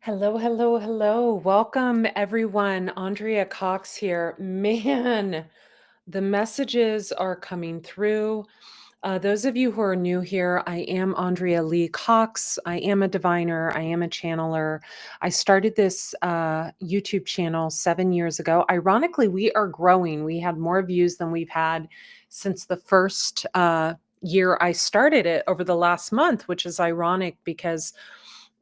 Hello, hello, hello. Welcome, everyone. Andrea Cox here. Man, the messages are coming through. Those of you who are new here, I am Andrea Lee Cox. I am a diviner. I am a channeler. I started this YouTube channel 7 years ago. Ironically, we are growing. We had more views than we've had since the first year I started it over the last month, which is ironic because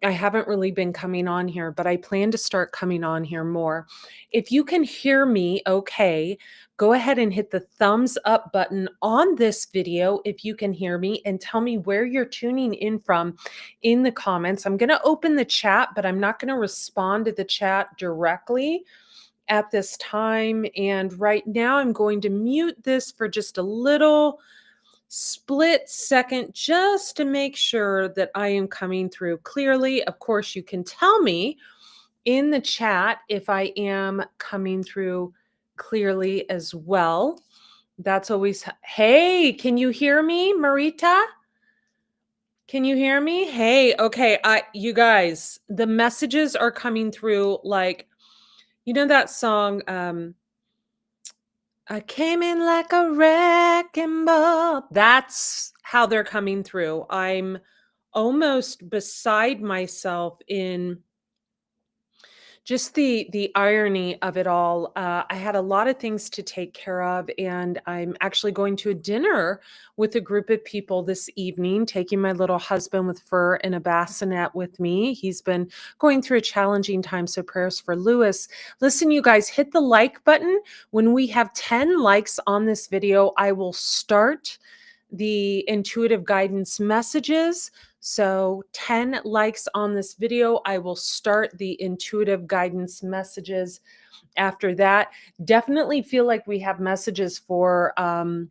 I haven't really been coming on here, but I plan to start coming on here more. If you can hear me okay, go ahead and hit the thumbs up button on this video if you can hear me, and tell me where you're tuning in from in the comments. I'm going to open the chat, but I'm not going to respond to the chat directly at this time. And right now I'm going to mute this for just a little split second just to make sure that I am coming through clearly. Of course, you can tell me in the chat if I am coming through clearly as well. That's always, hey, can you hear me, Marita? Can you hear me? Hey, okay, you guys, the messages are coming through like, you know that song, I came in like a wrecking ball. That's how they're coming through. I'm almost beside myself in just the irony of it all. I had a lot of things to take care of, and I'm actually going to a dinner with a group of people this evening, taking my little husband with fur and a bassinet with me. He's been going through a challenging time, so prayers for Lewis. Listen, you guys, hit the like button. When we have 10 likes on this video, I will start the intuitive guidance messages. So 10 likes on this video, I will start the intuitive guidance messages. After that, definitely feel like we have messages for, I'm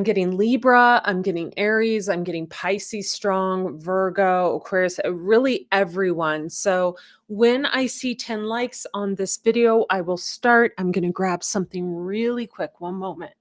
getting Libra, I'm getting Aries, I'm getting Pisces strong, Virgo, Aquarius, really everyone. So when I see 10 likes on this video, I will start. I'm going to grab something really quick. One moment.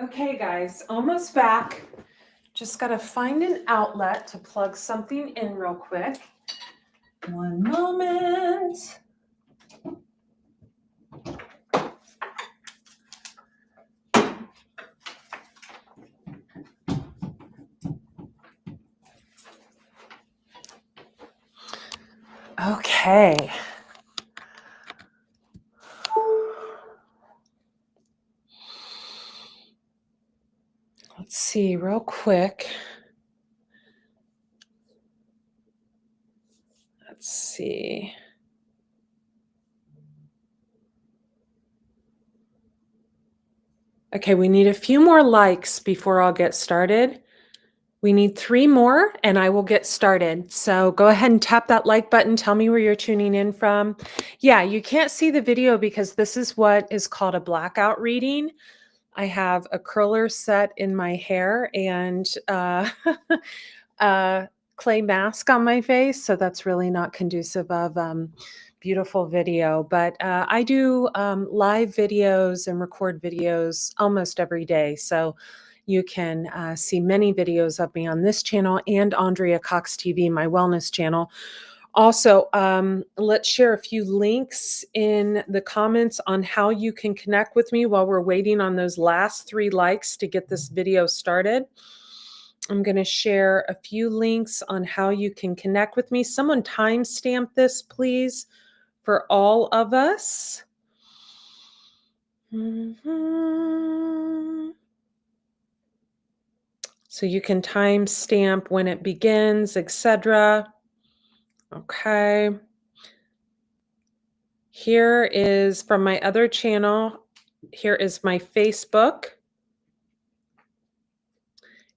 Okay, guys, almost back. Just got to find an outlet to plug something in real quick. One moment. Okay. Let's see real quick. Let's see. Okay, we need a few more likes before I'll get started. We need 3 more and I will get started. So go ahead and tap that like button. Tell me where you're tuning in from. Yeah, you can't see the video because this is what is called a blackout reading. I have a curler set in my hair and a clay mask on my face. So that's really not conducive of beautiful video. But I do live videos and record videos almost every day. So you can see many videos of me on this channel and Andrea Cox TV, my wellness channel. Also, let's share a few links in the comments on how you can connect with me while we're waiting on those last 3 likes to get this video started. I'm going to share a few links on how you can connect with me. Someone timestamp this, please, for all of us. So you can timestamp when it begins, etc. Okay. Here is from my other channel. Here is my Facebook.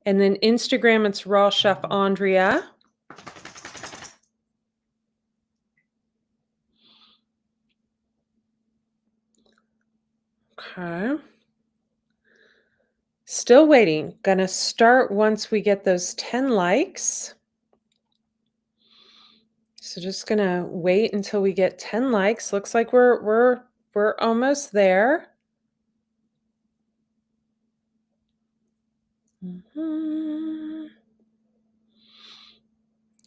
And then Instagram, it's Raw Chef Andrea. Okay. Still waiting. Gonna start once we get those 10 likes. So just gonna wait until we get 10 likes. Looks like we're almost there.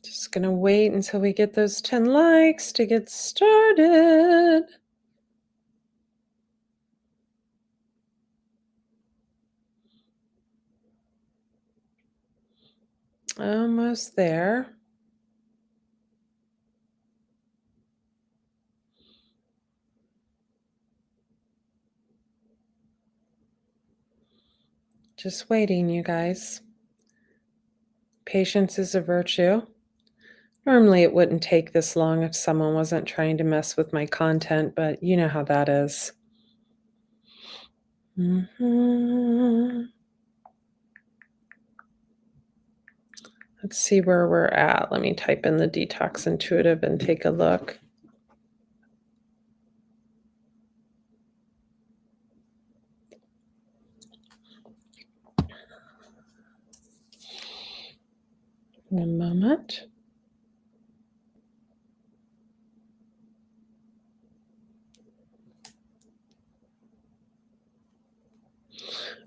Just gonna wait until we get those 10 likes to get started. Almost there. Just waiting, you guys. Patience is a virtue. Normally, it wouldn't take this long if someone wasn't trying to mess with my content, but you know how that is. Let's see where we're at. Let me type in the Detox Intuitive and take a look. One moment.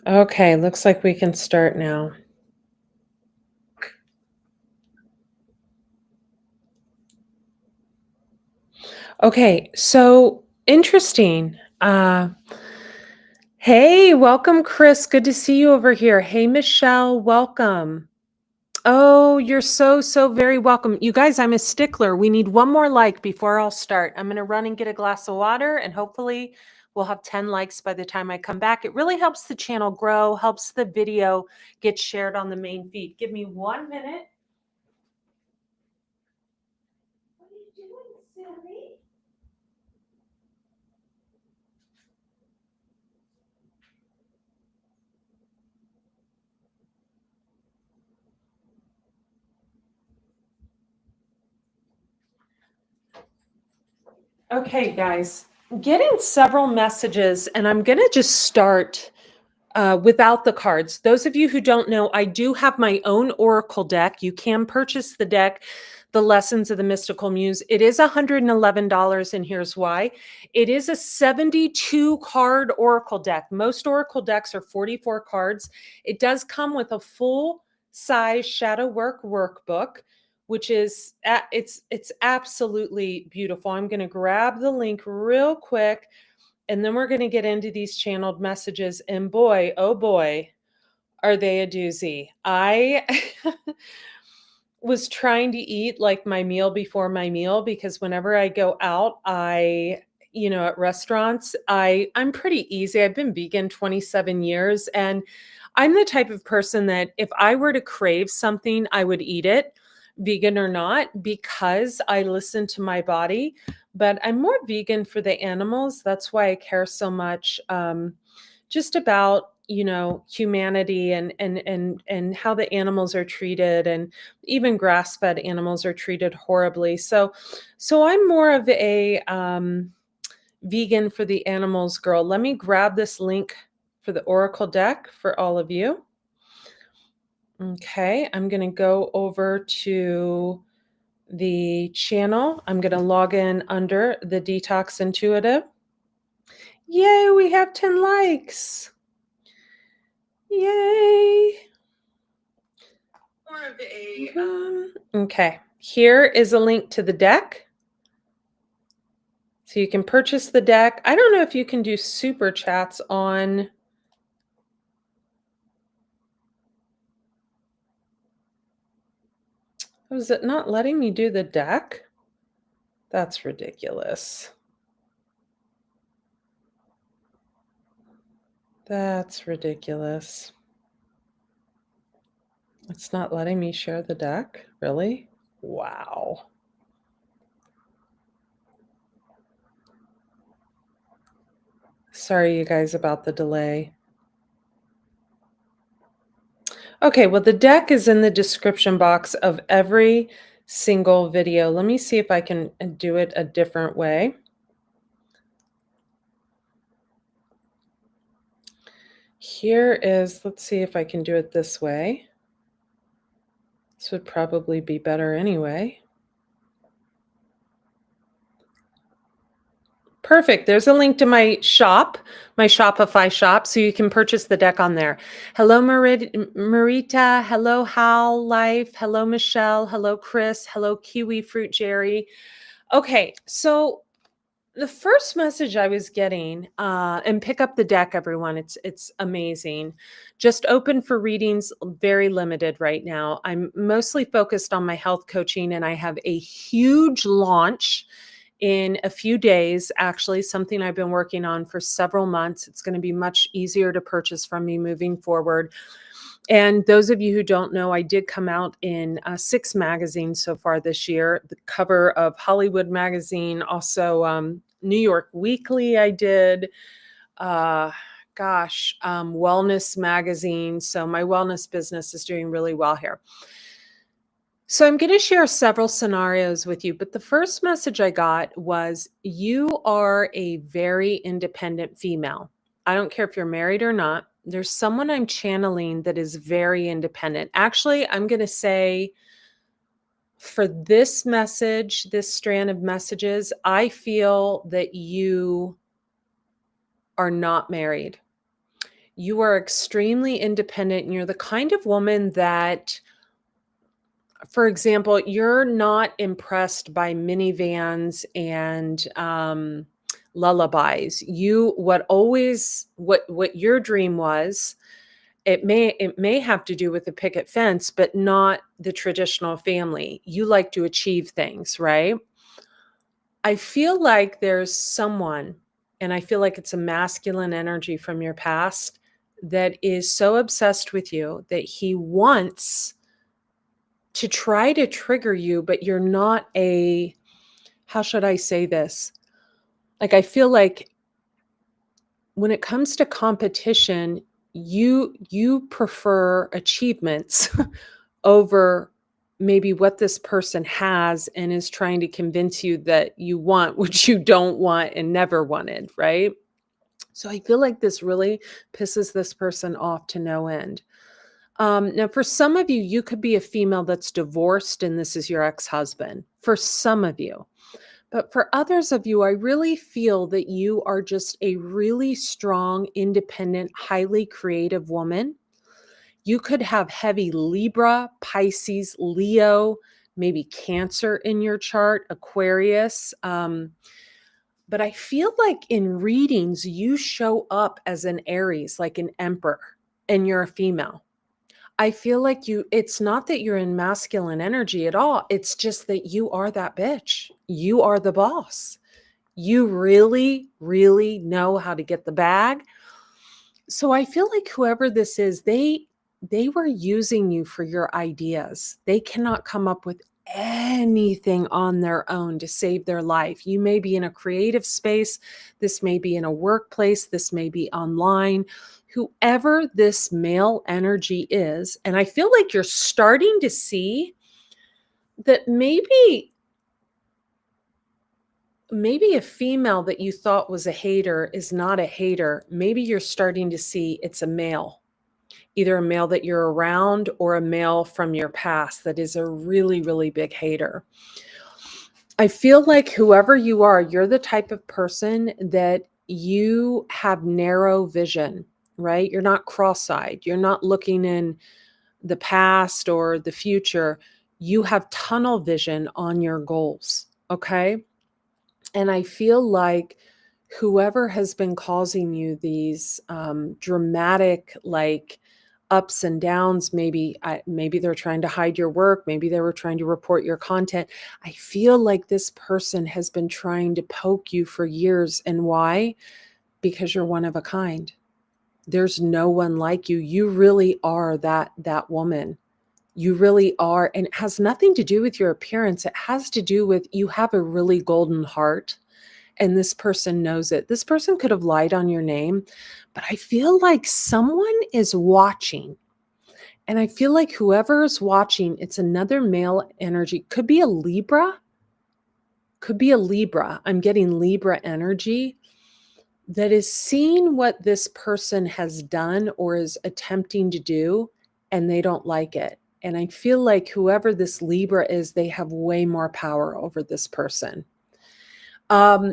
Okay, looks like we can start now. Okay, so interesting. Hey, welcome, Chris. Good to see you over here. Hey, Michelle, welcome. Oh, you're so very welcome. You guys, I'm a stickler. We need one more like before I'll start. I'm going to run and get a glass of water, and hopefully we'll have 10 likes by the time I come back. It really helps the channel grow, helps the video get shared on the main feed. Give me 1 minute. What are you doing, Sammy? Okay, guys, getting several messages, and I'm going to just start without the cards. Those of you who don't know, I do have my own Oracle deck. You can purchase the deck, The Lessons of the Mystical Muse. It is $111, and here's why. It is a 72 card Oracle deck. Most Oracle decks are 44 cards. It does come with a full size shadow work workbook, which is it's absolutely beautiful. I'm going to grab the link real quick, and then we're going to get into these channeled messages. And boy, oh boy, are they a doozy. I was trying to eat like my meal before my meal, because whenever I go out, at restaurants, I'm pretty easy. I've been vegan 27 years, and I'm the type of person that if I were to crave something, I would eat it, vegan or not, because I listen to my body. But I'm more vegan for the animals. That's why I care so much, just about humanity and how the animals are treated, and even grass-fed animals are treated horribly. So I'm more of a vegan for the animals girl. Let me grab this link for the Oracle deck for all of you. Okay, I'm going to go over to the channel. I'm going to log in under the Detox Intuitive. Yay, we have 10 likes. Yay. Okay, here is a link to the deck. So you can purchase the deck. I don't know if you can do super chats on. Oh, is it not letting me do the deck? That's ridiculous. That's ridiculous. It's not letting me share the deck? Really? Wow. Sorry, you guys, about the delay. Okay, well, the deck is in the description box of every single video. Let me see if I can do it a different way. Here is, let's see if I can do it this way. This would probably be better anyway. Perfect. There's a link to my shop, my Shopify shop, so you can purchase the deck on there. Hello, Marita. Hello, Hal Life. Hello, Michelle. Hello, Chris. Hello, Kiwi Fruit Jerry. Okay, so the first message I was getting, and pick up the deck, everyone. It's amazing. Just open for readings, very limited right now. I'm mostly focused on my health coaching, and I have a huge launch in a few days, actually, something I've been working on for several months. It's going to be much easier to purchase from me moving forward. And those of you who don't know, I did come out in 6 magazines so far this year. The cover of Hollywood Magazine, also New York Weekly, I did. Uh, Wellness Magazine. So my wellness business is doing really well here. So I'm going to share several scenarios with you, but the first message I got was you are a very independent female. I don't care if you're married or not. There's someone I'm channeling that is very independent. Actually, I'm going to say for this message, this strand of messages, I feel that you are not married. You are extremely independent and you're the kind of woman that, for example, you're not impressed by minivans and lullabies. What your dream was, it may have to do with the picket fence, but not the traditional family. You like to achieve things, right? I feel like there's someone, and I feel like it's a masculine energy from your past that is so obsessed with you that he wants to try to trigger you, but you're not a, how should I say this? Like, I feel like when it comes to competition, you prefer achievements over maybe what this person has and is trying to convince you that you want what you don't want and never wanted, right? So I feel like this really pisses this person off to no end. Now, for some of you, you could be a female that's divorced and this is your ex husband. For some of you. But for others of you, I really feel that you are just a really strong, independent, highly creative woman. You could have heavy Libra, Pisces, Leo, maybe Cancer in your chart, Aquarius. But I feel like in readings, you show up as an Aries, like an emperor, and you're a female. I feel like it's not that you're in masculine energy at all. It's just that you are that bitch. You are the boss. You really, really know how to get the bag. So I feel like whoever this is, they were using you for your ideas. They cannot come up with anything on their own to save their life. You may be in a creative space, this may be in a workplace, this may be online. Whoever this male energy is, and I feel like you're starting to see that maybe a female that you thought was a hater is not a hater. Maybe you're starting to see it's a male, either a male that you're around or a male from your past that is a really, really big hater. I feel like whoever you are, you're the type of person that you have narrow vision, right? You're not cross-eyed. You're not looking in the past or the future. You have tunnel vision on your goals, okay? And I feel like whoever has been causing you these dramatic, like, ups and downs. Maybe they're trying to hide your work. Maybe they were trying to report your content. I feel like this person has been trying to poke you for years. And why? Because you're one of a kind. There's no one like you. You really are that woman. You really are. And it has nothing to do with your appearance. It has to do with you have a really golden heart, and this person knows it. This person could have lied on your name, but I feel like someone is watching. And I feel like whoever is watching, it's another male energy. Could be a Libra. Could be a Libra. I'm getting Libra energy that is seeing what this person has done or is attempting to do, and they don't like it. And I feel like whoever this Libra is, they have way more power over this person.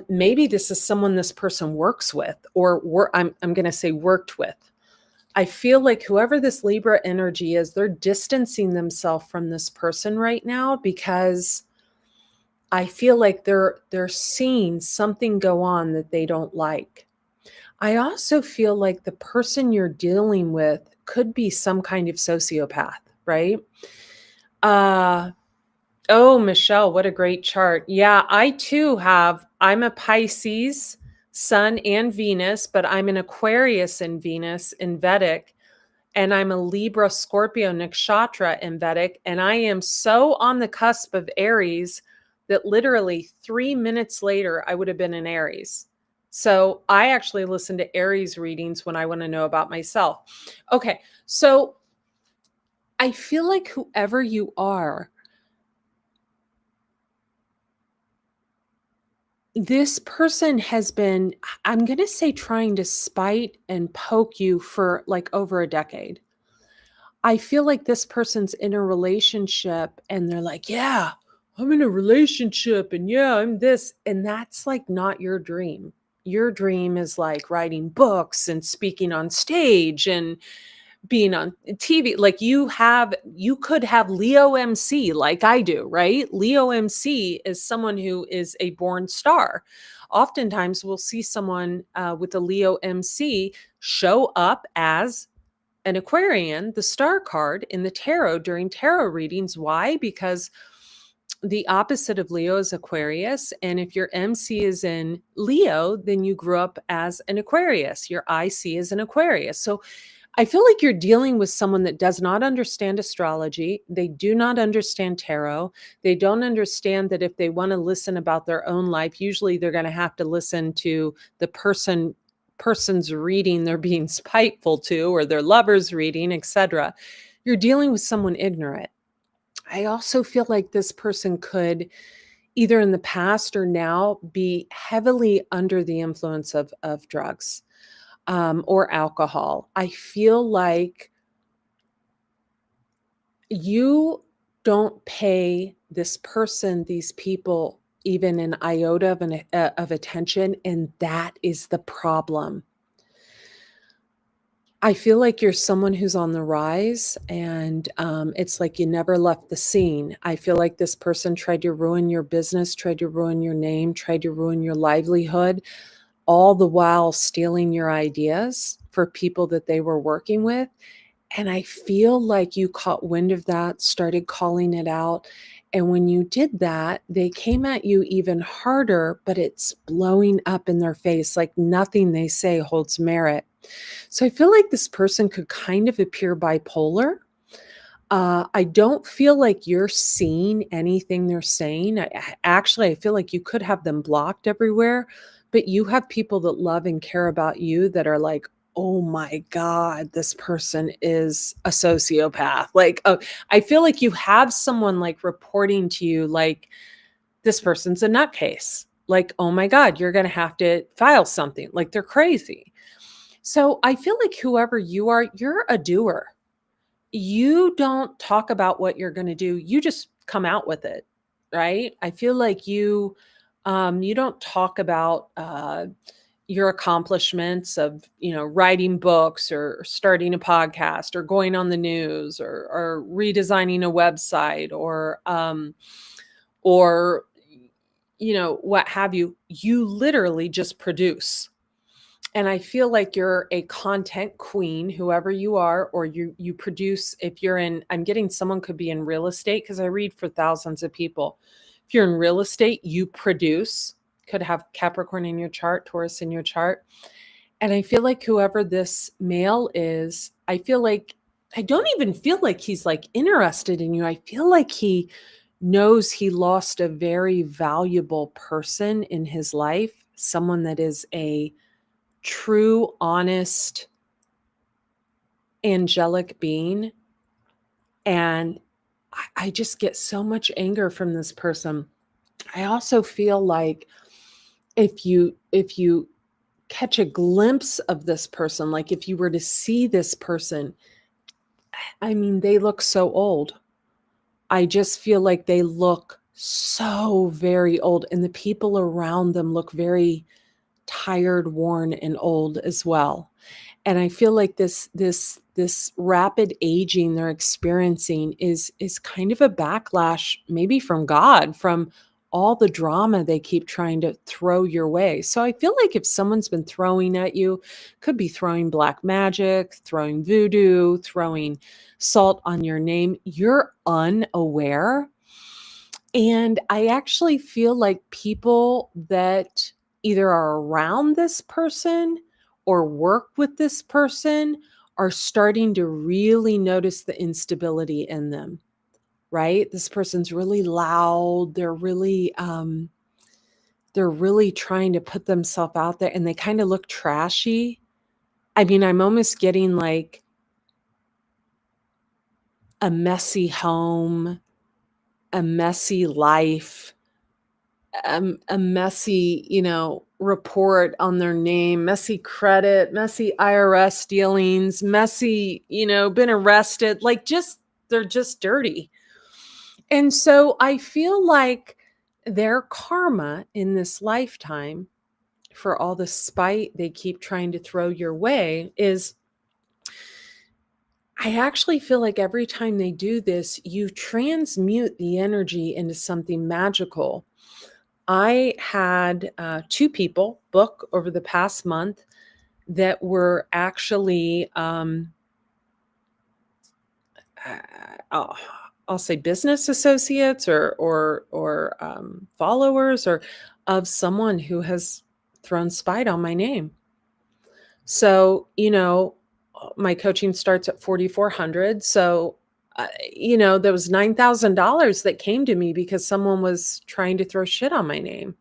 Maybe this is someone this person works with, or I'm going to say worked with. I feel like whoever this Libra energy is, they're distancing themselves from this person right now because I feel like they're seeing something go on that they don't like. I also feel like the person you're dealing with could be some kind of sociopath, right? Uh Oh, Michelle, what a great chart. Yeah, I'm a Pisces, Sun and Venus, but I'm an Aquarius in Venus in Vedic, and I'm a Libra Scorpio Nakshatra in Vedic, and I am so on the cusp of Aries that literally 3 minutes later, I would have been in Aries. So I actually listen to Aries readings when I want to know about myself. Okay, so I feel like whoever you are, this person has been, I'm going to say, trying to spite and poke you for like over a decade. I feel like this person's in a relationship and they're like, yeah, I'm in a relationship and yeah, I'm this. And that's like not your dream. Your dream is like writing books and speaking on stage and being on TV. Like you could have Leo MC like I do, right? Leo MC is someone who is a born star. Oftentimes we'll see someone with a Leo MC show up as an Aquarian, the star card in the tarot during tarot readings. Why? Because the opposite of Leo is Aquarius. And if your MC is in Leo, then you grew up as an Aquarius. Your IC is an Aquarius. So I feel like you're dealing with someone that does not understand astrology. They do not understand tarot. They don't understand that if they want to listen about their own life, usually they're going to have to listen to the person's reading they're being spiteful to, or their lover's reading, etc. You're dealing with someone ignorant. I also feel like this person could either in the past or now be heavily under the influence of drugs or alcohol. I feel like you don't pay this person, these people, even an iota of attention, and that is the problem. I feel like you're someone who's on the rise, and it's like you never left the scene. I feel like this person tried to ruin your business, tried to ruin your name, tried to ruin your livelihood, all the while stealing your ideas for people that they were working with. And I feel like you caught wind of that, started calling it out. And when you did that, they came at you even harder, but it's blowing up in their face like nothing they say holds merit. So I feel like this person could kind of appear bipolar. I don't feel like you're seeing anything they're saying. Actually, I feel like you could have them blocked everywhere, but you have people that love and care about you that are like, oh my God, this person is a sociopath. Like, I feel like you have someone like reporting to you, like, this person's a nutcase. Like, oh my God, you're going to have to file something. Like, they're crazy. So I feel like whoever you are, you're a doer. You don't talk about what you're going to do. You just come out with it, right? I feel like you don't talk about your accomplishments of writing books or starting a podcast or going on the news or redesigning a website or what have you. You literally just produce. And I feel like you're a content queen, whoever you are, or you produce. If you're in, I'm getting someone could be in real estate because I read for thousands of people. If you're in real estate, you produce, could have Capricorn in your chart, Taurus in your chart. And I feel like whoever this male is, I feel like I don't even feel like he's like interested in you. I feel like he knows he lost a very valuable person in his life, someone that is a true, honest, angelic being. And I just get so much anger from this person. I also feel like if you catch a glimpse of this person, like if you were to see this person, I mean, they look so old. I just feel like they look so very old, and the people around them look very tired, worn, and old as well. And I feel like this rapid aging they're experiencing is kind of a backlash, maybe from God, from all the drama they keep trying to throw your way. So I feel like if someone's been throwing at you, could be throwing black magic, throwing voodoo, throwing salt on your name, you're unaware. And I actually feel like people that either are around this person or work with this person are starting to really notice the instability in them, right? This person's really loud. They're really trying to put themselves out there and they kind of look trashy. I mean, I'm almost getting like a messy home, a messy life, a messy, report on their name, messy credit, messy IRS dealings, messy, been arrested, like just they're just dirty. And so I feel like their karma in this lifetime for all the spite they keep trying to throw your way is I actually feel like every time they do this, you transmute the energy into something magical. I had 2 people book over the past month that were actually, uh, I'll I'll say business associates or followers or of someone who has thrown spite on my name. So, my coaching starts at 4,400. So, there was $9,000 that came to me because someone was trying to throw shit on my name.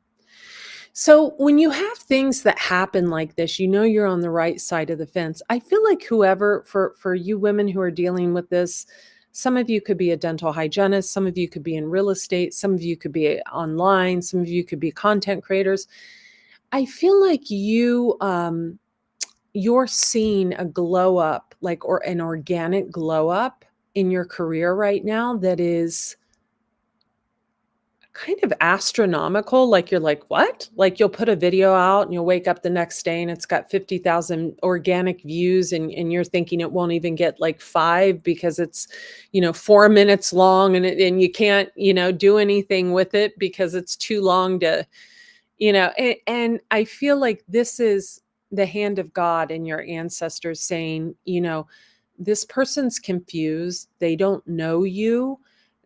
So when you have things that happen like this, you're on the right side of the fence. I feel like whoever for you women who are dealing with this, some of you could be a dental hygienist, some of you could be in real estate, some of you could be online, some of you could be content creators. I feel like you're seeing a glow up, like or an organic glow up in your career right now that is kind of astronomical, like, you're like, "What?" Like, you'll put a video out and you'll wake up the next day and it's got 50,000 organic views and you're thinking it won't even get, like, 5 because it's, 4 minutes long and you can't, do anything with it because it's too long to, and I feel like this is the hand of God and your ancestors saying, "This person's confused, they don't know you,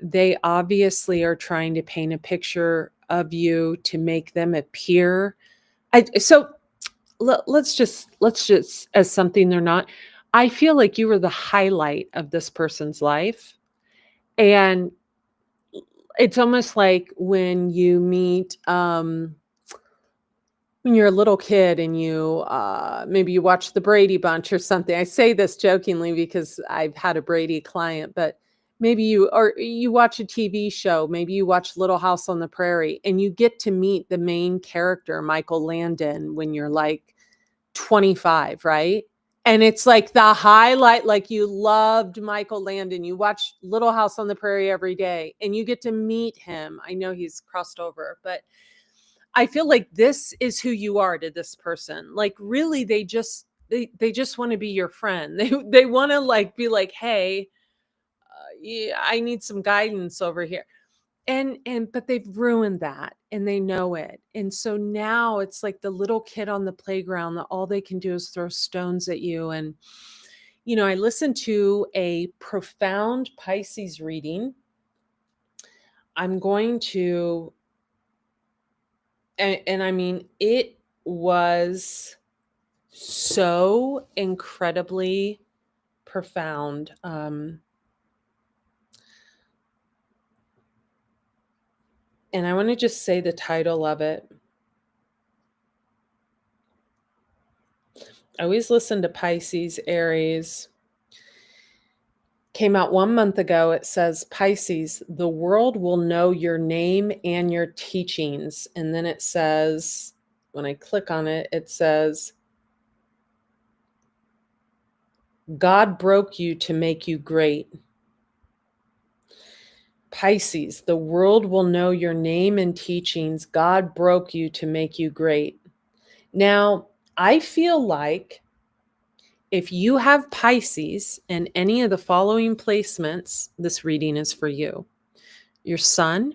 they obviously are trying to paint a picture of you to make them appear." Let's just as something they're not. I feel like you were the highlight of this person's life, and it's almost like when you're a little kid and maybe you watch the Brady Bunch or something. I say this jokingly because I've had a Brady client, but maybe you watch a TV show, maybe you watch Little House on the Prairie, and you get to meet the main character, Michael Landon, when you're like 25, right? And it's like the highlight, like you loved Michael Landon. You watch Little House on the Prairie every day and you get to meet him. I know he's crossed over, but I feel like this is who you are to this person. Like really they just want to be your friend. They want to like be like, "Hey, yeah, I need some guidance over here." and but they've ruined that and they know it. And so now it's like the little kid on the playground that all they can do is throw stones at you. And I listened to a profound Pisces reading. I'm going to and I mean it was so incredibly profound. And I want to just say the title of it. I always listen to Pisces, Aries. Came out 1 month ago. It says, Pisces, the world will know your name and your teachings. And then it says, when I click on it, it says, God broke you to make you great. Pisces, the world will know your name and teachings. God broke you to make you great. Now, I feel like if you have Pisces in any of the following placements, this reading is for you. Your sun,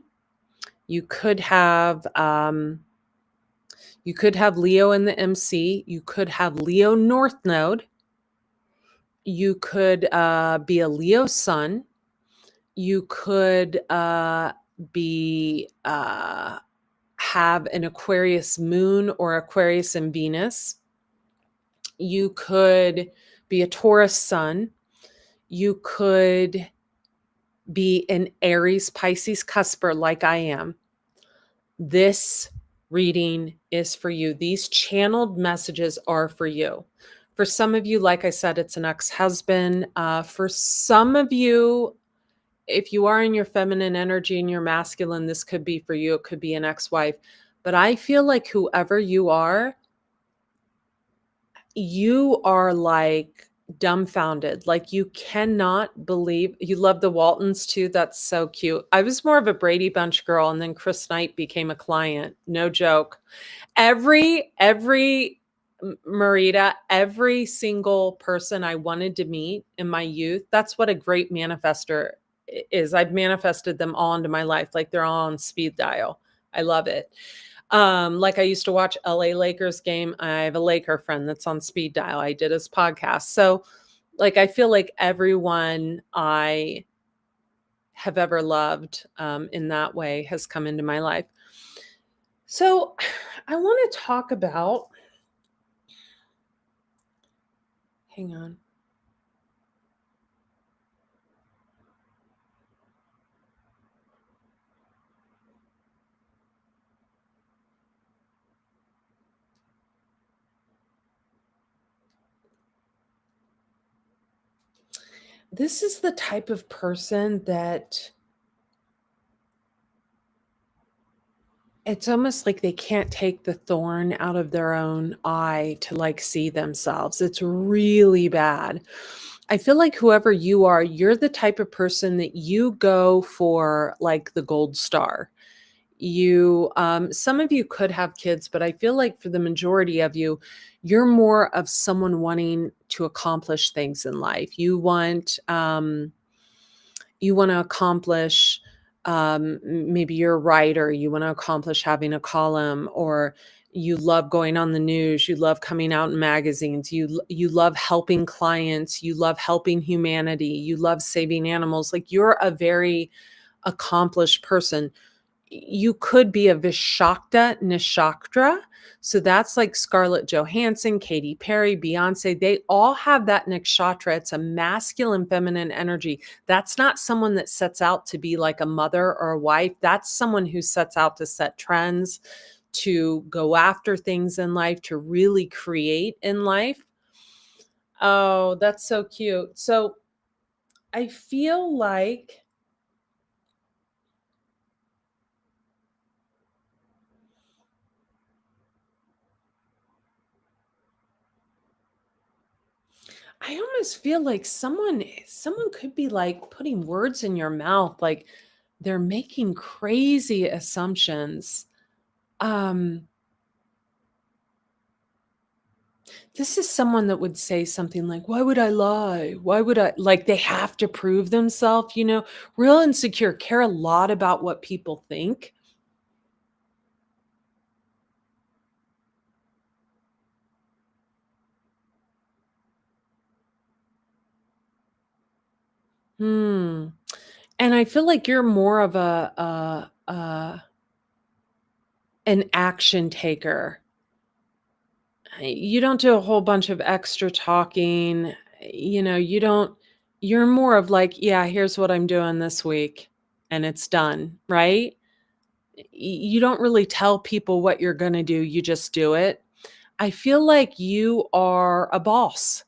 you could have Leo in the MC, you could have Leo North Node, you could be a Leo sun, you could be have an Aquarius moon or Aquarius and Venus. You could be a Taurus sun. You could be an Aries Pisces cusper like I am. This reading is for you. These channeled messages are for you. For some of you, like I said, it's an ex-husband. For some of you, if you are in your feminine energy and you're masculine, this could be for you. It could be an ex-wife. But I feel like whoever you are like dumbfounded. Like you cannot believe you love the Waltons too. That's so cute. I was more of a Brady Bunch girl, and then Chris Knight became a client. No joke. Every Marita, every single person I wanted to meet in my youth, that's what a great manifester is. I've manifested them all into my life. Like they're all on speed dial. I love it. Like I used to watch LA Lakers game. I have a Laker friend that's on speed dial. I did his podcast. So like, I feel like everyone I have ever loved in that way has come into my life. So I want to talk about, hang on. This is the type of person that it's almost like they can't take the thorn out of their own eye to like see themselves. It's really bad. I feel like whoever you are, you're the type of person that you go for like the gold star. Some of you could have kids, but I feel like for the majority of you, you're more of someone wanting to accomplish things in life. You want to accomplish, maybe you're a writer, you want to accomplish having a column, or you love going on the news, you love coming out in magazines, you love helping clients, you love helping humanity, you love saving animals. Like you're a very accomplished person. You could be a Vishakta Nishaktra. So that's like Scarlett Johansson, Katy Perry, Beyonce. They all have that nakshatra. It's a masculine, feminine energy. That's not someone that sets out to be like a mother or a wife. That's someone who sets out to set trends, to go after things in life, to really create in life. Oh, that's so cute. So I feel like I almost feel like someone could be like putting words in your mouth, like they're making crazy assumptions. Um, This is someone that would say something like, "Why would I lie? Why would I?" Like they have to prove themselves, real insecure, care a lot about what people think. Hmm. And I feel like you're more of an action taker. You don't do a whole bunch of extra talking. You don't, you're more of like, yeah, here's what I'm doing this week and it's done, right? You don't really tell people what you're going to do, you just do it. I feel like you are a boss.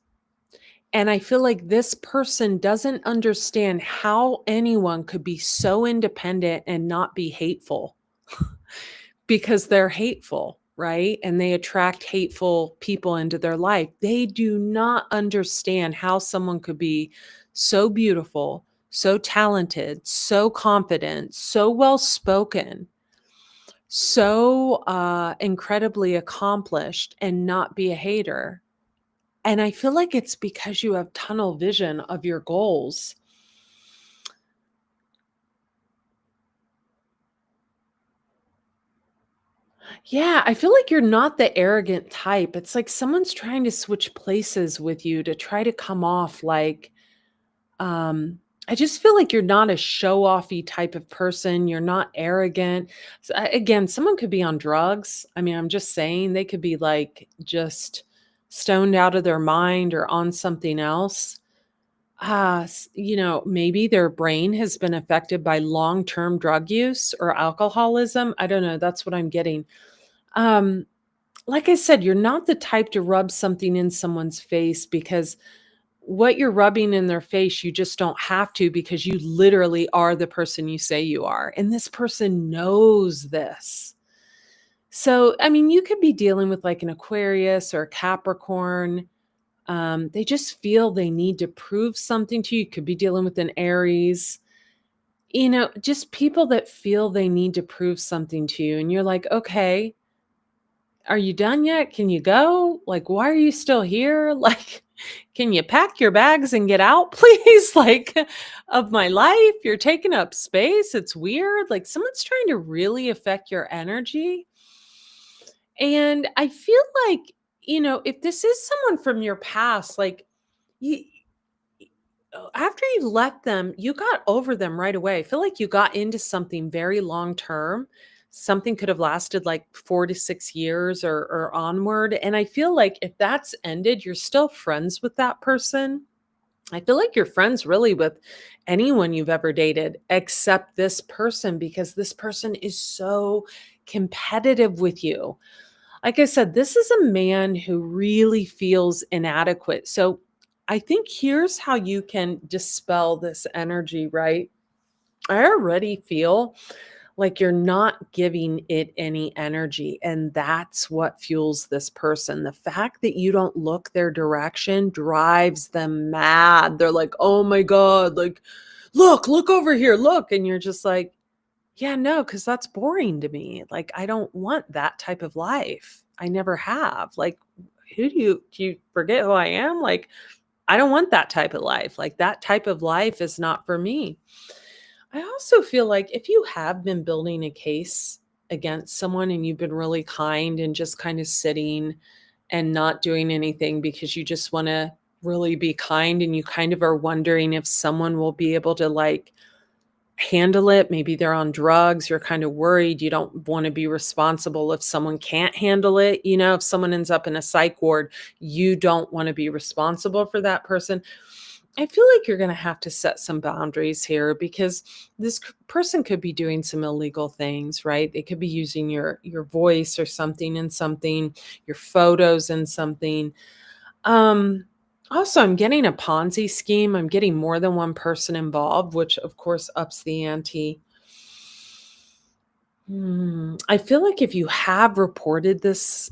And I feel like this person doesn't understand how anyone could be so independent and not be hateful because they're hateful, right? And they attract hateful people into their life. They do not understand how someone could be so beautiful, so talented, so confident, so well spoken, so incredibly accomplished, and not be a hater. And I feel like it's because you have tunnel vision of your goals. Yeah, I feel like you're not the arrogant type. It's like someone's trying to switch places with you to try to come off like, um, I just feel like you're not a show-offy type of person. You're not arrogant. Again, someone could be on drugs. I mean, I'm just saying they could be like just stoned out of their mind or on something else. Maybe their brain has been affected by long-term drug use or alcoholism. I don't know. That's what I'm getting. Um, like I said, you're not the type to rub something in someone's face because what you're rubbing in their face, you just don't have to because you literally are the person you say you are. And this person knows this. So, I mean, you could be dealing with like an Aquarius or a Capricorn. They just feel they need to prove something to you. You could be dealing with an Aries, just people that feel they need to prove something to you. And you're like, okay, are you done yet? Can you go? Like, why are you still here? Like, can you pack your bags and get out, please? Like, of my life, you're taking up space. It's weird. Like, someone's trying to really affect your energy. And I feel like, if this is someone from your past, like, you, after you left them, you got over them right away. I feel like you got into something very long term. Something could have lasted like 4 to 6 years or onward. And I feel like if that's ended, you're still friends with that person. I feel like you're friends really with anyone you've ever dated except this person because this person is so competitive with you. Like I said, this is a man who really feels inadequate. So I think here's how you can dispel this energy, right? I already feel like you're not giving it any energy. And that's what fuels this person. The fact that you don't look their direction drives them mad. They're like, oh my God, like, look over here, look. And you're just like, yeah, no, because that's boring to me. Like, I don't want that type of life. I never have. Like, do you forget who I am? Like, I don't want that type of life. Like, that type of life is not for me. I also feel like if you have been building a case against someone and you've been really kind and just kind of sitting and not doing anything because you just want to really be kind and you kind of are wondering if someone will be able to like handle it. Maybe they're on drugs. You're kind of worried. You don't want to be responsible if someone can't handle it. If someone ends up in a psych ward, you don't want to be responsible for that person. I feel like you're going to have to set some boundaries here because this person could be doing some illegal things, right? They could be using your voice or something in something, your photos in something. Um, Also, I'm getting a Ponzi scheme. I'm getting more than one person involved, which of course ups the ante. I feel like if you have reported this,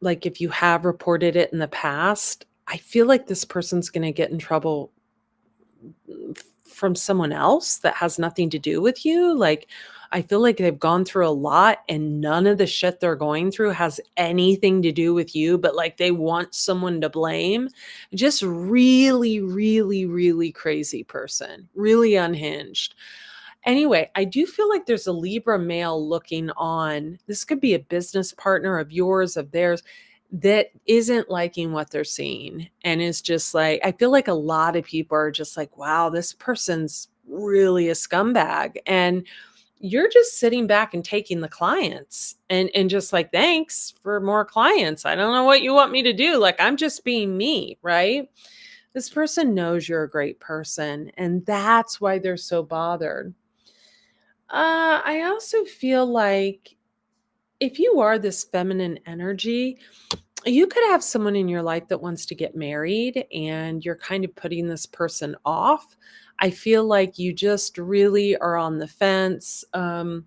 like if you have reported it in the past, I feel like this person's going to get in trouble from someone else that has nothing to do with you. Like, I feel like they've gone through a lot and none of the shit they're going through has anything to do with you, but like they want someone to blame. Just really, really, really crazy person, really unhinged. Anyway, I do feel like there's a Libra male looking on. This could be a business partner of yours, of theirs, that isn't liking what they're seeing and is just like, I feel like a lot of people are just like, wow, this person's really a scumbag. And you're just sitting back and taking the clients and just like, thanks for more clients. I don't know what you want me to do. Like, I'm just being me, right? This person knows you're a great person, and that's why they're so bothered. I also feel like if you are this feminine energy, you could have someone in your life that wants to get married and you're kind of putting this person off. I feel like you just really are on the fence. Could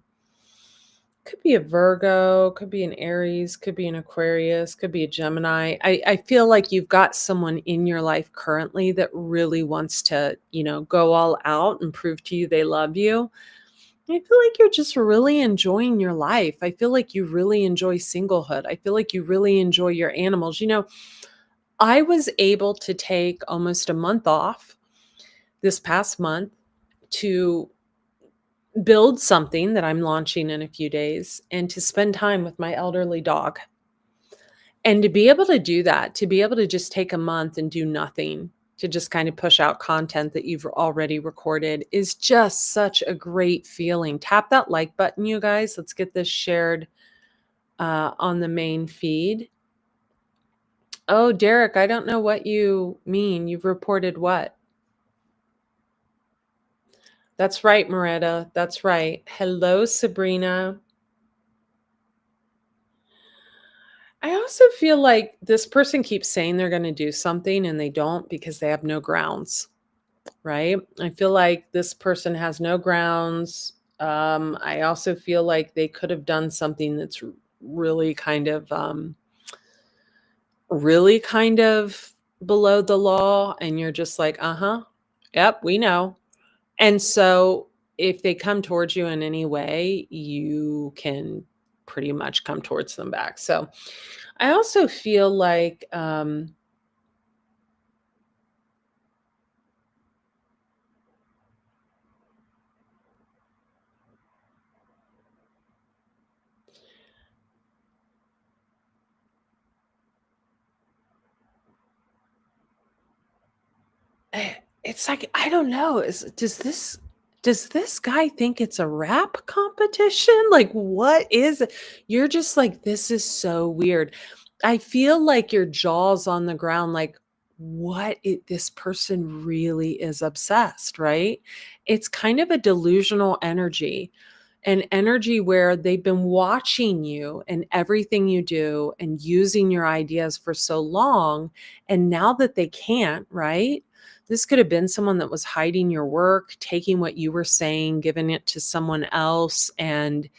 be a Virgo, could be an Aries, could be an Aquarius, could be a Gemini. I feel like you've got someone in your life currently that really wants to, go all out and prove to you they love you. I feel like you're just really enjoying your life. I feel like you really enjoy singlehood. I feel like you really enjoy your animals. I was able to take almost a month off this past month to build something that I'm launching in a few days and to spend time with my elderly dog. And to be able to do that, to be able to just take a month and do nothing, to just kind of push out content that you've already recorded is just such a great feeling. Tap that like button, you guys. Let's get this shared on the main feed. Oh, Derek, I don't know what you mean. You've reported what? That's right, Moretta. That's right. Hello, Sabrina. I also feel like this person keeps saying they're going to do something and they don't because they have no grounds, right? I feel like this person has no grounds. I also feel like they could have done something that's really really kind of below the law. And you're just like, uh huh, yep, we know. And so if they come towards you in any way, you can pretty much come towards them back. So I also feel like it's like, I don't know, does this guy think it's a rap competition? Like, what is it? You're just like, this is so weird. I feel like your jaw's on the ground, like, this person really is obsessed, right? It's kind of a delusional energy, an energy where they've been watching you and everything you do and using your ideas for so long. And now that they can't, right? This could have been someone that was hiding your work, taking what you were saying, giving it to someone else, and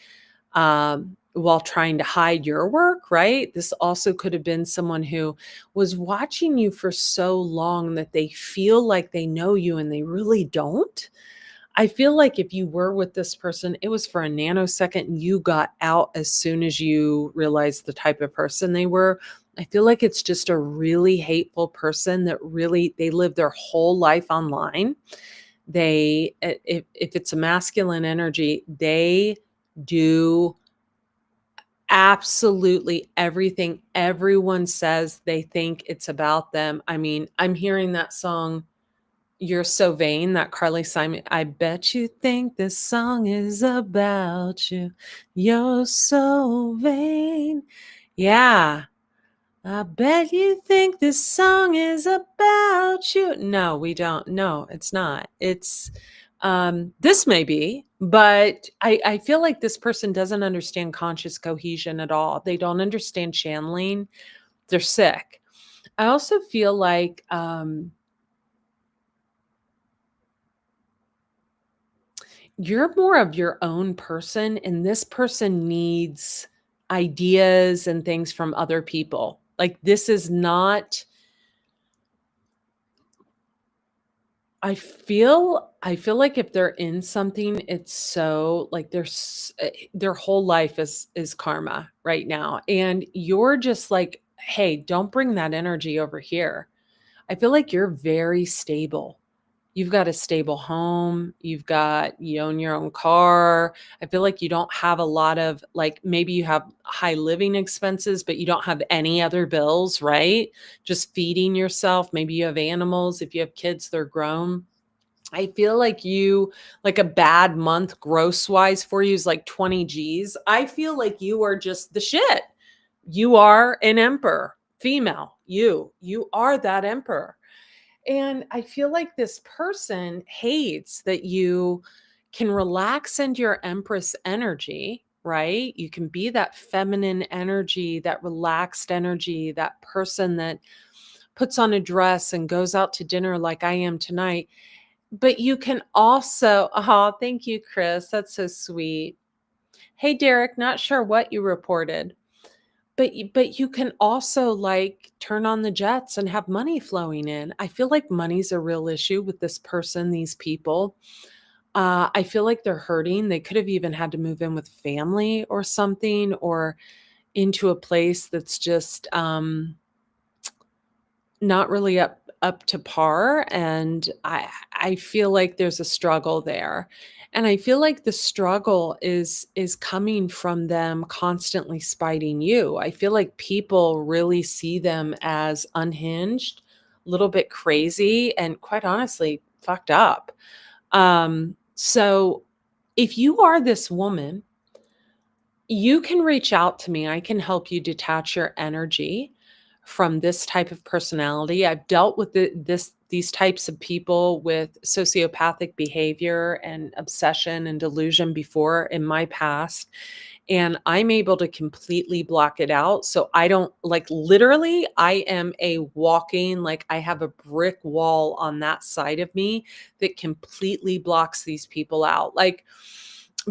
while trying to hide your work, right? This also could have been someone who was watching you for so long that they feel like they know you and they really don't. I feel like if you were with this person, it was for a nanosecond and you got out as soon as you realized the type of person they were. I feel like it's just a really hateful person that really they live their whole life online. If it's a masculine energy, they do absolutely everything everyone says they think it's about them. I mean, I'm hearing that song you're So Vain, that Carly Simon. I bet you think this song is about you. You're so vain. Yeah. I bet you think this song is about you. No, we don't. No, it's not. This may be, but I feel like this person doesn't understand conscious cohesion at all. They don't understand channeling. They're sick. I also feel like you're more of your own person, and this person needs ideas and things from other people. Like, this is not, I feel I feel like if they're in something, it's so like their whole life is karma right now. And you're just like, "Hey, don't bring that energy over here." I feel like you're very stable. You've got a stable home, you own your own car. I feel like you don't have a lot of like maybe you have high living expenses, but you don't have any other bills, right? Just feeding yourself. Maybe you have animals. If you have kids, they're grown. I feel like like a bad month gross wise for you is like 20 G's. I feel like you are just the shit. You are an emperor, female. You are that emperor. And I feel like this person hates that you can relax into your empress energy, right? You can be that feminine energy, that relaxed energy, that person that puts on a dress and goes out to dinner like I am tonight. But you can also, oh, thank you, Chris. That's so sweet. Hey, Derek, not sure what you reported, but you can also like turn on the jets and have money flowing in. I feel like money's a real issue with this person, these people. I feel like they're hurting. They could have even had to move in with family or something, or into a place that's just not really up to par, and I feel like there's a struggle there. And I feel like the struggle is coming from them constantly spiting you. I feel like people really see them as unhinged, a little bit crazy, and quite honestly, fucked up. So if you are this woman, you can reach out to me. I can help you detach your energy from this type of personality. I've dealt with these types of people with sociopathic behavior and obsession and delusion before in my past. And I'm able to completely block it out. So I don't like literally, I am a walking, like I have a brick wall on that side of me that completely blocks these people out. Like,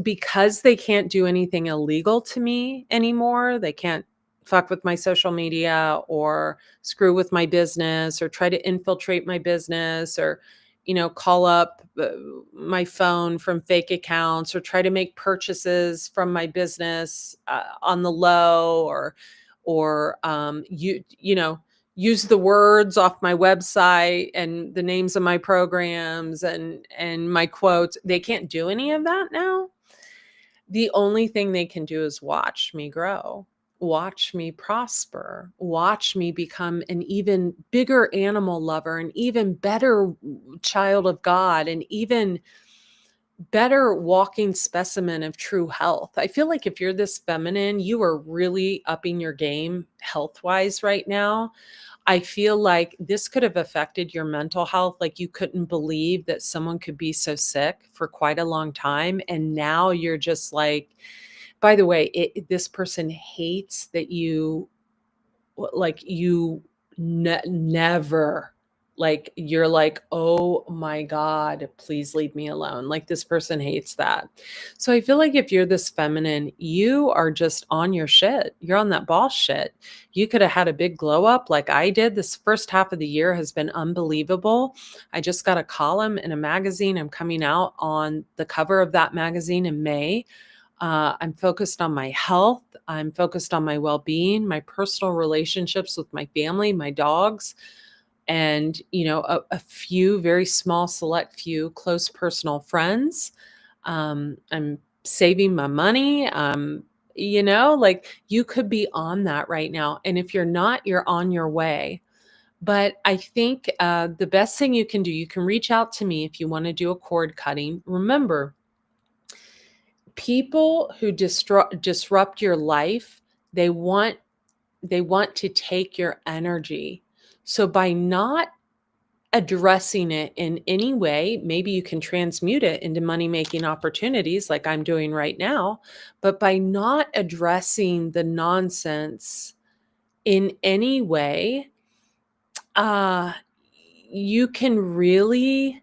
because they can't do anything illegal to me anymore, they can't fuck with my social media or screw with my business or try to infiltrate my business or call up my phone from fake accounts or try to make purchases from my business on the low or use the words off my website and the names of my programs and my quotes. They can't do any of that now. The only thing they can do is watch me grow, watch me prosper, watch me become an even bigger animal lover, an even better child of God, an even better walking specimen of true health. I feel like if you're this feminine, you are really upping your game health wise right now. I feel like this could have affected your mental health. Like you couldn't believe that someone could be so sick for quite a long time. And now you're just like, by the way, this person hates that never, like, you're like, "Oh my god, please leave me alone." Like, this person hates that. So I feel like if you're this feminine, you are just on your shit. You're on that boss shit. You coulda had a big glow up like I did. This first half of the year has been unbelievable. I just got a column in a magazine. I'm coming out on the cover of that magazine in May. I'm focused on my health. I'm focused on my well being, my personal relationships with my family, my dogs, and, a few very small, select few close personal friends. I'm saving my money. Like you could be on that right now. And if you're not, you're on your way. But I think the best thing you can do, you can reach out to me if you want to do a cord cutting. Remember, people who disrupt your life, they want they want to take your energy. So by not addressing it in any way, maybe you can transmute it into money making opportunities like I'm doing right now. But by not addressing the nonsense in any way, uh you can really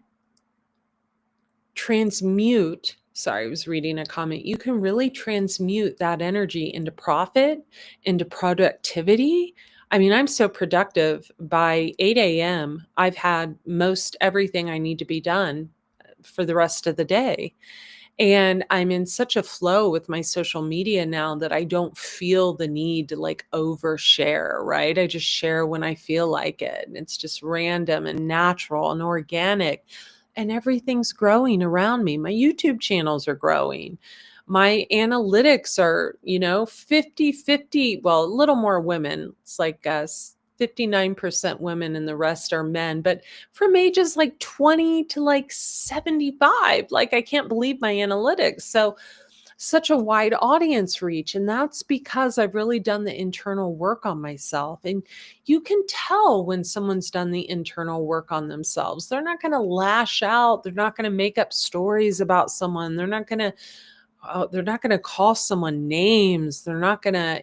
transmute. Sorry, I was reading a comment. You can really transmute that energy into profit, into productivity. I mean, I'm so productive. By 8 a.m., I've had most everything I need to be done. for the rest of the day. And I'm in such a flow with my social media now that I don't feel the need to like overshare, right? I just share when I feel like it. And it's just random and natural and organic. And everything's growing around me. My YouTube channels are growing. My analytics are, 50-50. Well, a little more women. It's like 59% women and the rest are men. But from ages like 20 to like 75. Like, I can't believe my analytics. So, such a wide audience reach. And that's because I've really done the internal work on myself. And you can tell when someone's done the internal work on themselves. They're not going to lash out. They're not going to make up stories about someone. They're not going to call someone names. They're not going to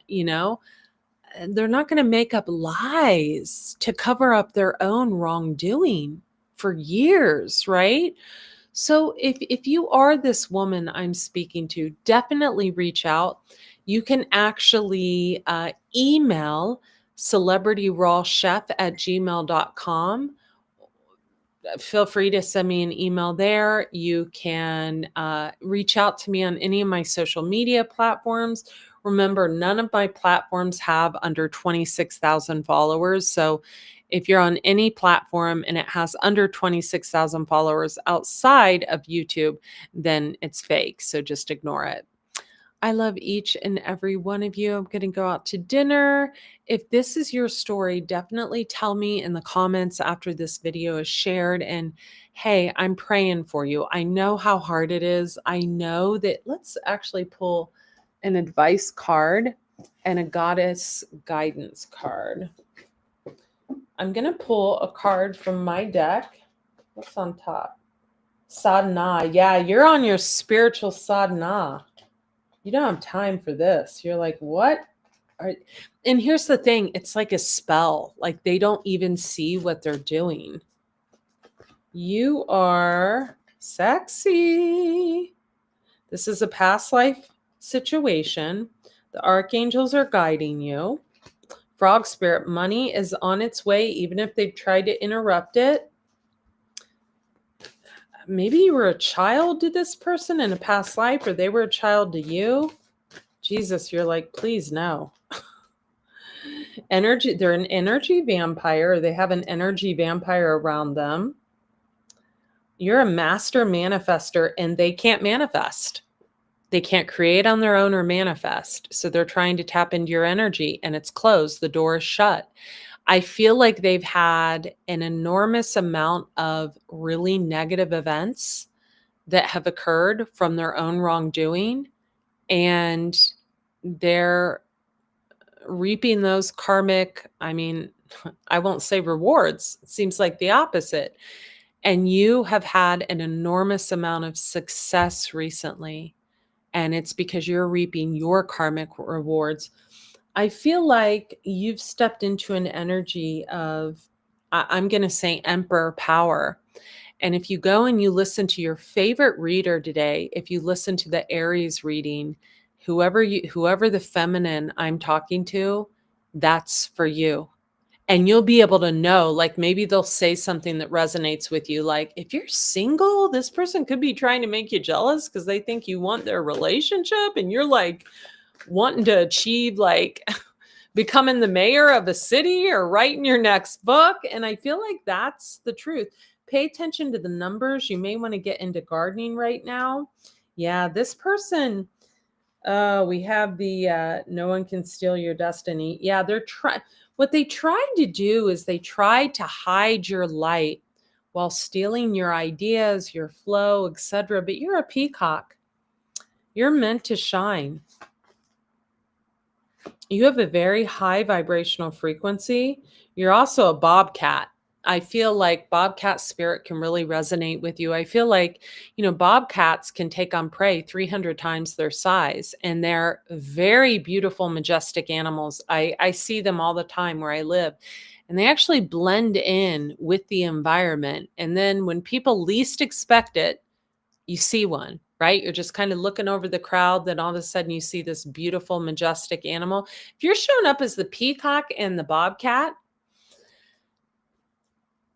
make up lies to cover up their own wrongdoing for years, right? So if you are this woman I'm speaking to, definitely reach out. You can actually email celebrityrawchef@gmail.com. Feel free to send me an email there. You can reach out to me on any of my social media platforms. Remember, none of my platforms have under 26,000 followers. So if you're on any platform and it has under 26,000 followers outside of YouTube, then it's fake. So just ignore it. I love each and every one of you. I'm going to go out to dinner. If this is your story, definitely tell me in the comments after this video is shared. And hey, I'm praying for you. I know how hard it is. I know that. Let's actually pull an advice card and a goddess guidance card. I'm going to pull a card from my deck. What's on top? Sadhana. Yeah, you're on your spiritual sadhana. You don't have time for this. You're like, what? And here's the thing, it's like a spell. Like, they don't even see what they're doing. You are sexy. This is a past life situation. The archangels are guiding you. Frog spirit, money is on its way, even if they've tried to interrupt it. Maybe you were a child to this person in a past life, or they were a child to you. Jesus, you're like, please no. Energy, they're an energy vampire. They have an energy vampire around them. You're a master manifester and they can't manifest. They can't create on their own or manifest. So they're trying to tap into your energy and it's closed. The door is shut. I feel like they've had an enormous amount of really negative events that have occurred from their own wrongdoing, and they're reaping those karmic, I won't say rewards. It seems like the opposite. And you have had an enormous amount of success recently, and it's because you're reaping your karmic rewards. I feel like you've stepped into an energy of, I'm going to say, emperor power. And if you go and you listen to your favorite reader today, if you listen to the Aries reading, whoever the feminine I'm talking to, that's for you. And you'll be able to know, like, maybe they'll say something that resonates with you. Like, if you're single, this person could be trying to make you jealous because they think you want their relationship and you're like wanting to achieve like becoming the mayor of a city or writing your next book. And I feel like that's the truth. Pay attention to the numbers. You may want to get into gardening right now. Yeah, this person, we have the no one can steal your destiny. Yeah, what they tried to do is they tried to hide your light while stealing your ideas, your flow, etc. But you're a peacock. You're meant to shine. You have a very high vibrational frequency. You're also a bobcat. I feel like bobcat spirit can really resonate with you. I feel like, bobcats can take on prey 300 times their size, and they're very beautiful, majestic animals. I see them all the time where I live, and they actually blend in with the environment. And then when people least expect it, you see one, right? You're just kind of looking over the crowd. Then all of a sudden you see this beautiful, majestic animal. If you're showing up as the peacock and the bobcat,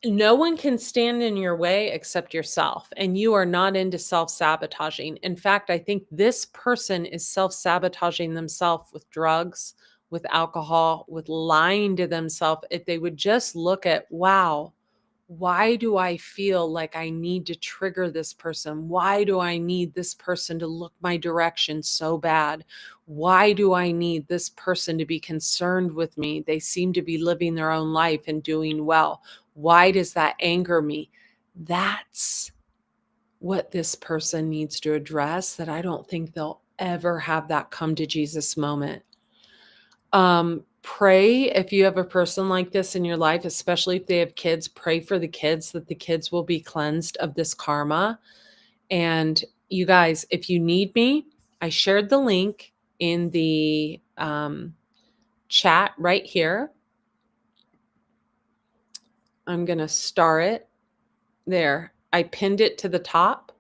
No one can stand in your way except yourself, and you are not into self-sabotaging. In fact, I think this person is self-sabotaging themselves with drugs, with alcohol, with lying to themselves. If they would just look at, wow, why do I feel like I need to trigger this person? Why do I need this person to look my direction so bad? Why do I need this person to be concerned with me? They seem to be living their own life and doing well. Why does that anger me? That's what this person needs to address, that I don't think they'll ever have that come to Jesus moment. Pray if you have a person like this in your life, especially if they have kids, pray for the kids that the kids will be cleansed of this karma. And you guys, if you need me, I shared the link in the chat right here. I'm going to star it there. I pinned it to the top.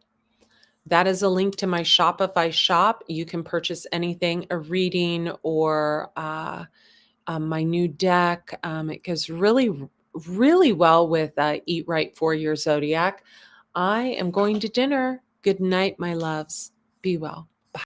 That is a link to my Shopify shop. You can purchase anything, a reading or my new deck. It goes really well with Eat Right for Your Zodiac. I am going to dinner. Good night, my loves. Be well.